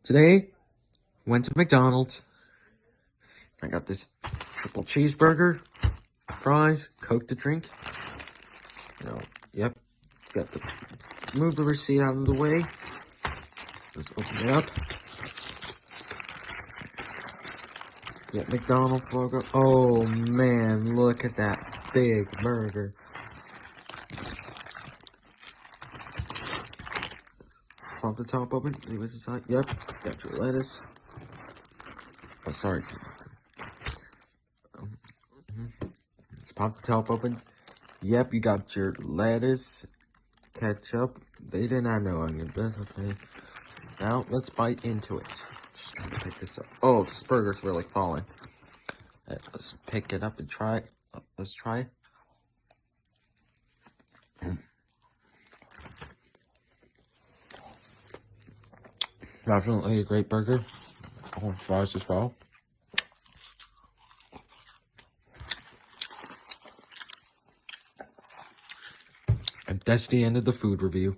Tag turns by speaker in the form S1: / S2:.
S1: Today, went to McDonald's. I got this triple cheeseburger, fries, Coke to drink. Yep. Got the move the receipt out of the way. Let's open it up. Get McDonald's logo. Oh man, look at that big burger. Pop the top open. See what's inside. Yep. Got your lettuce. Oh, sorry. Let's pop the top open. Yep, you got your lettuce, ketchup. They didn't have no onion. That's okay. Now, let's bite into it. Just trying to pick this up. Oh, this burger's really falling. Let's pick it up and try it. Let's try it. Definitely a great burger. Oh, fries as well. And that's the end of the food review.